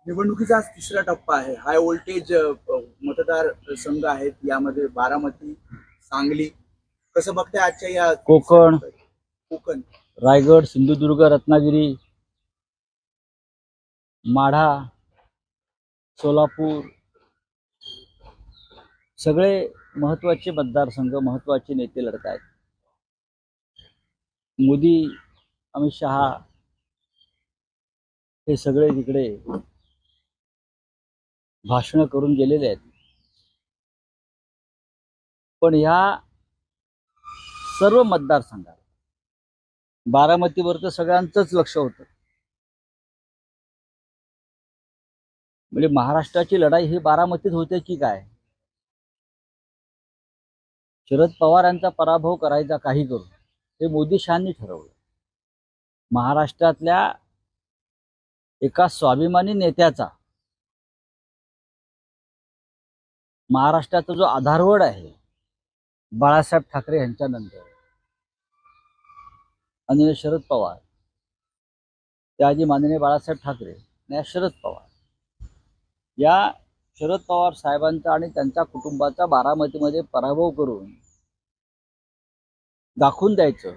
निवडणुकीचा आज तिसरा टप्पा आहे. हाय व्होल्टेज मतदार संघ आहेत. यामध्ये बारामती, सांगली. कसं बघताय आजच्या या कोकण, कोकण, रायगड, सिंधुदुर्ग, रत्नागिरी, माढा, सोलापूर सगळे महत्त्वाचे मतदारसंघ, महत्त्वाचे नेते लढत आहेत. मोदी, अमित शहा हे सगळे तिकडे भाषण करून गेलेले आहेत. पण ह्या सर्व मतदारसंघात बारामतीवर तर सगळ्यांचंच लक्ष होतं. म्हणजे महाराष्ट्राची लढाई ही बारामतीत होते की काय? शरद पवार यांचा पराभव करायचा काही करून हे मोदी शहांनी ठरवलं. महाराष्ट्रातल्या एका स्वाभिमानी नेत्याचा, महाराष्ट्राचा जो आधारवड आहे बाळासाहेब ठाकरे यांच्यानंतर आणि शरद पवार, त्याआधी माननीय बाळासाहेब ठाकरे आणि शरद पवार, या शरद पवार साहेबांचा आणि त्यांच्या कुटुंबाचा बारामतीमध्ये पराभव करून दाखवून द्यायचं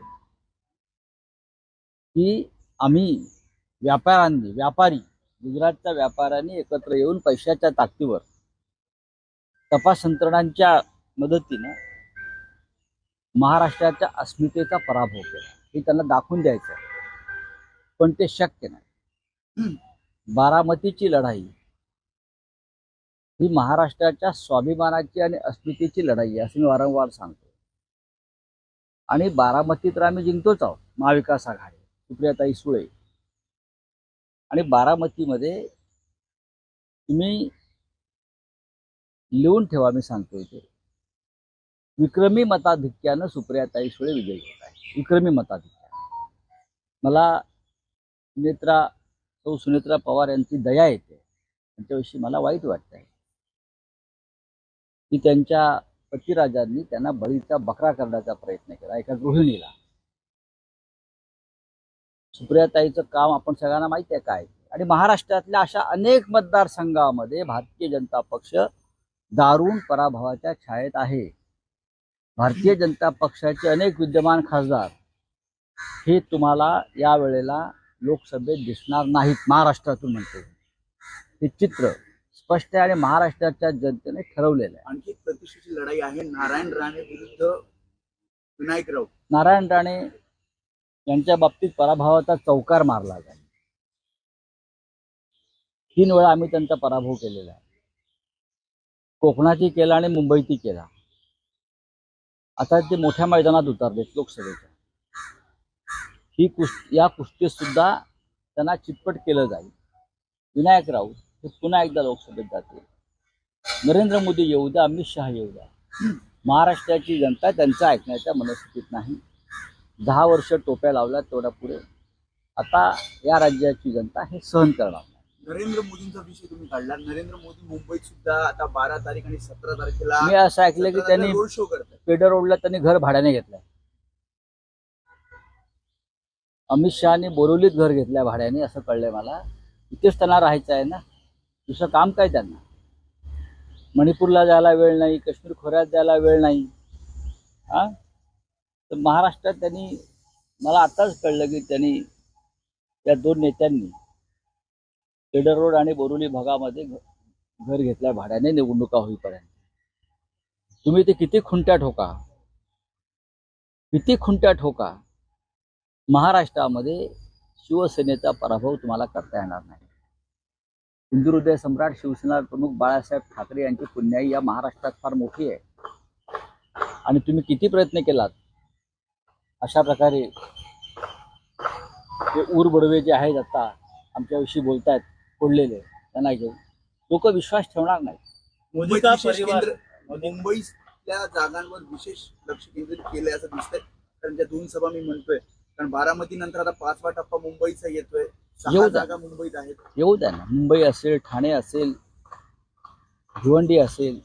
की आम्ही व्यापारी गुजरातच्या व्यापाऱ्यांनी एकत्र येऊन पैशाच्या ताकदीवर तपास यंत्रणांच्या मदतीनं महाराष्ट्राच्या अस्मितेचा पराभव केला हे त्यांना दाखवून द्यायचं. पण ते शक्य नाही. बारामतीची लढाई ही महाराष्ट्राच्या स्वाभिमानाची आणि अस्मितेची लढाई आहे असं मी वारंवार सांगतो. आणि बारामती तर आम्ही जिंकतोच आहोत. महाविकास आघाडी, सुप्रियाताई सुळे. आणि बारामतीमध्ये तुम्ही लिहून ठेवा, मी सांगतो इथे, विक्रमी मताधिक्यानं सुप्रियाताई सुळे विजयी होत आहे. विक्रमी मताधिक्यानं. मला सुनेत्रा पवार यांची दया येते. त्यांच्याविषयी मला वाईट वाटतंय की त्यांच्या पतिराजांनी त्यांना बळीचा बकरा करण्याचा प्रयत्न केला एका गृहिणीला. सुप्रियाताईचं काम आपण सगळ्यांना माहिती आहे काय. आणि महाराष्ट्रातल्या अशा अनेक मतदारसंघामध्ये भारतीय जनता पक्ष दारुण पराभवाच्या छायेत आहे. भारतीय जनता पक्षाचे अनेक विद्यमान खासदार हे तुम्हाला या वेळेला लोकसभेत दिसणार नाहीत. महाराष्ट्रातून म्हणतो हे चित्र स्पष्ट आहे आणि महाराष्ट्राच्या जनतेने ठरवलेलं आहे. आणखी प्रतिष्ठेची लढाई आहे नारायण राणे विरुद्ध विनायक राऊत. नारायण राणे यांच्या बाबतीत पराभवाचा चौकार मारला जाईल. 3 वेळा आम्ही त्यांचा पराभव केलेला आहे. कोकणातही केला आणि मुंबईतही केला. आता ते मोठ्या मैदानात उतरलेत लोकसभेच्या. या कुस्तीत सुद्धा त्यांना चितपट केलं जाईल. विनायक राऊत हे पुन्हा एकदा लोकसभेत जातील. नरेंद्र मोदी येऊ द्या, अमित शहा येऊ द्या, महाराष्ट्राची जनता त्यांचं ऐकण्याच्या मनस्थितीत नाही. 10 वर्ष टोप्या लावल्या तेवढ्या पुढे. आता या राज्याची जनता हे सहन करणार नाही. नरेंद्र मोदींचा विषय तुम्ही काढला. नरेंद्र मोदी मुंबईत सुद्धा आता 12 तारीख आणि 17 तारखेला मी असं ऐकलं की त्यांनी रोड शो करतात. पेडर रोडला त्यांनी घर भाड्याने घेतलंय. अमित शहानी बोरिवलीत घर घेतलंय भाड्याने असं कळलंय मला. इथेच त्यांना राहायचं आहे ना, दुसरं काम काय त्यांना. मणिपूरला जायला वेळ नाही, काश्मीर खोऱ्यात जायला वेळ नाही. तर महाराष्ट्रात त्यांनी, मला आताच कळलं की त्यांनी या 2 नेत्यांनी पेडर रोड आणि बोरिवली भागामध्ये घर घेतलंय भाड्याने निवडणुका होईपर्यंत. तुम्ही ते किती खुंट्या ठोका, महाराष्ट्रामध्ये शिवसेनेचा पराभव तुम्हाला करता येणार नाही. हिंदुहृदय सम्राट शिवसेना प्रमुख बाळासाहेब ठाकरे यांची पुण्याई या महाराष्ट्रात फार मोठी आहे. आणि तुम्ही किती प्रयत्न केलात अशा प्रकारे ते बडवे जे आहेत आता आमच्याविषयी बोलतायत फोडलेले, त्यांना घेऊन लोक विश्वास ठेवणार नाहीत. मुंबईतल्या जागांवर विशेष लक्ष केंद्रित केलंय असं दिसतंय. कारण त्या 2 सभा मी म्हणतोय, कारण बारामती नंतर आता 5वा टप्पा मुंबईचा येतोय. 6 जागा मुंबईत आहेत. येऊ द्या ना. मुंबई असेल, ठाणे असेल, भिवंडी असेल,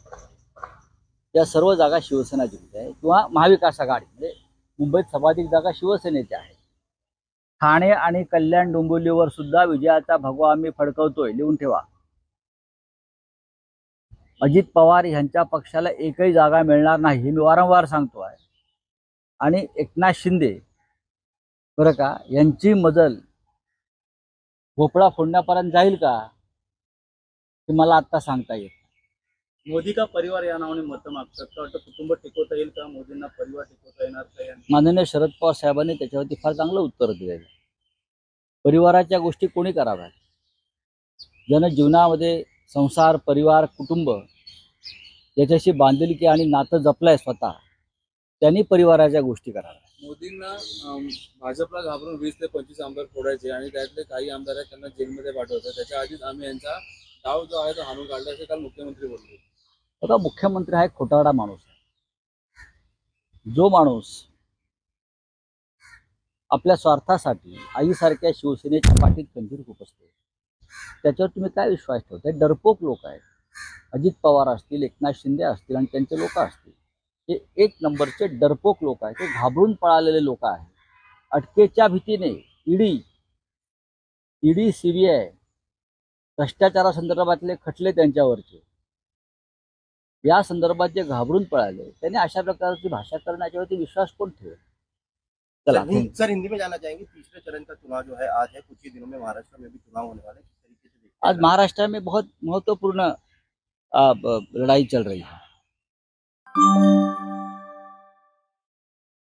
या सर्व जागा शिवसेना जिंकते आहे किंवा महाविकास आघाडी. म्हणजे मुंबईत सर्वाधिक जागा शिवसेनेच्या आहेत. ठाणे आणि कल्याण डोंबिवलीवर सुद्धा विजयाचा भगवा आम्ही फडकवतोय, लिहून ठेवा. अजित पवार यांच्या पक्षाला एकही जागा मिळणार नाही हे मी वारंवार सांगतो आहे. आणि एकनाथ शिंदे बरं का यांची मजल भोपळा फोडण्यापर्यंत जाईल का हे मला आत्ता सांगता येईल. मोदी का परिवार या नावाने मतं मागतात का वाटतं कुटुंब टिकवता येईल का मोदींना परिवार टिकवता येणार का या माननीय शरद पवार साहेबांनी त्याच्यावरती फार चांगलं उत्तर दिलेलं आहे. परिवाराच्या गोष्टी कोणी कराव्यात? ज्यानं जीवनामध्ये संसार, परिवार, कुटुंब याच्याशी बांधिलकी आणि नातं जपलंय स्वतः, त्यांनी परिवाराच्या गोष्टी कराव्या. मोदींना भाजपला घाबरून 20 ते 25 आमदार फोडायचे आणि त्यातले काही आमदार आहेत त्यांना जेलमध्ये पाठवतात. त्याच्या आधीच आम्ही यांचा डाव जो आहे तो हाणून काढला असे काल मुख्यमंत्री बोलले. आता मुख्यमंत्री हा एक खोटारडा माणूस आहे. जो माणूस आपल्या स्वार्थासाठी आईसारख्या शिवसेनेच्या पाठीत खंजीर खुपसतो त्याच्यावर तुम्ही काय विश्वास ठेवताय? डरपोक लोक आहेत. अजित पवार असतील, एकनाथ शिंदे असतील आणि त्यांचे लोक असतील, हे एक नंबरचे डरपोक लोक आहेत. ते घाबरून पळालेले लोक आहेत. अटकेच्या भीतीने ईडी सीबीआय भ्रष्टाचारासंदर्भातले खटले त्यांच्यावरचे या संदर्भात जे घाबरून पळाले त्यांनी अशा प्रकारची भाषा करण्याच्यावरती विश्वास कोण ठेवेल? चला सर हिंदी में जानना चाहेंगे तीसरे चरण का चुनाव जो है आज है, कुछ ही दिनों में महाराष्ट्र में भी चुनाव होने वाले हैं, किस तरीके से देखते हैं? आज महाराष्ट्र में बहुत महत्वपूर्ण लड़ाई चल रही है.